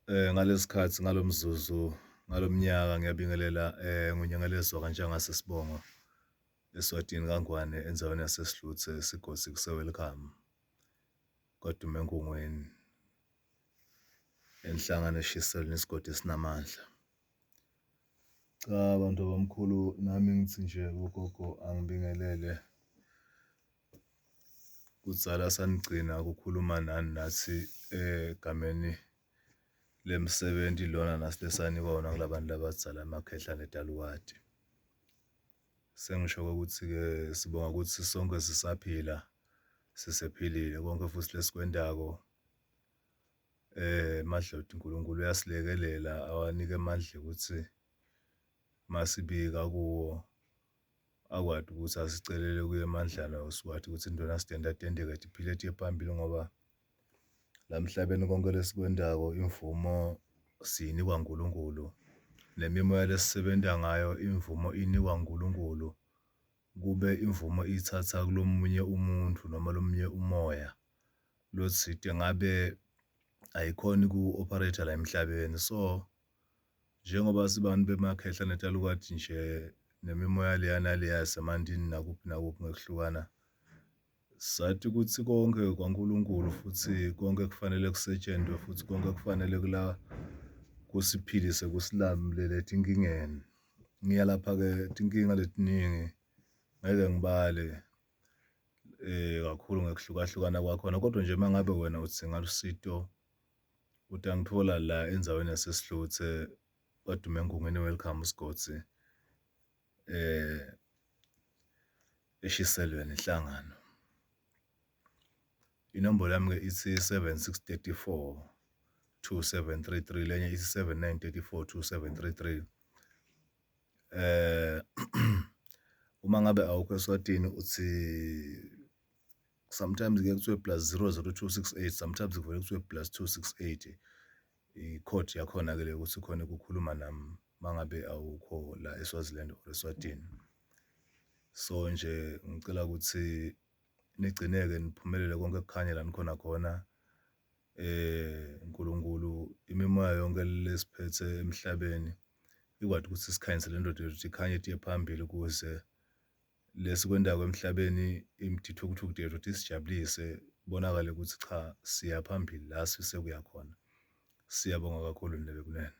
Ngalesikhathi ngalomzuzu ngalomnyaka ngiyabingelela nguNyangelezwa Kanjanga Sibongo eSwatini kaNgwane endaweni yaseShiluthe Sigosi kuse-welcome kwaDume Nkungweni enhlangano eshiselwe isigodi esinamandla. Cha bantu abamkhulu nami ngithi nje ugogo angibingelele kudzala sanigcina ukukhuluma nani nathi egameni lemsebenti lona nasilesanikwa wona kulabantu labadzala amakhehla nedaluwadi. Sengisho ukuthi-ke sibonga ukuthi sonke sisaphila sisephilile konke futhi lesikwendako madlozi uNkulunkulu uyasilekelela awanike amandla ukuthi masibika kuwo akwadi ukuthi asicelele kuye emandlana usikwadi ukuthi intona sidendadendeke tiphile tiye phambili ngoba lamhlabeni konke lesikwendako imvumo siyinikwa uNkulunkulu nemimoya lesisebenta ngayo imvumo inikwa uNkulunkulu kube imvumo ithatha kulomunye umuntu noma lomunye umoya lothide ngabe ayikhona ku-operate la emhlabeni. So njengoba sibantu bemakhehla nedalukwadi nje nemimoya leya naleya semandini nakuphi nakuphi ngekuhlukana sathi ukuthi konke kwaNkulunkulu futhi konke kufanele kusetshenzwe futhi konke kufanele kusiphilise kusilamulele tinkingeni. Ngiyalapha-ke tinkinga letiningi ngeke ngibale kakhulu ngekuhlukahlukana kwakhona kodwa nje mangabe wena udzinga lusito utangitfola la endzaweni yaseShiluthe kwaDume Nkungweni welcome Sigodzi eshiselweni inhlangano. Inombolo yami-ke ithi 7634 2733 lenye ithi 7934 2733. Uma ngabe awukho eSwatini uthi sometimes kuye kuthiwe +00268 sometimes kuvele kuthiwe +268 i-code yakhona-ke le ukuthi khona ukukhuluma nami mangabe awukho la eSwaziland or eSwatini. So nje ngicela ukuthi nigcineke niphumelele konke kukhanye la nikhona khona. uNkulunkulu imimoya yonke lesiphethe emhlabeni ikwadi ukuthi sikhanyise le ndoda yethu ikhanye iye phambili ukuze lesikwendako emhlabeni imithithukuthuku yethu ukuthi sijabulise kubonakale ukuthi cha siya phambili la sifise kuya khona. Siyabonga kakhulu Ndebe Kunene.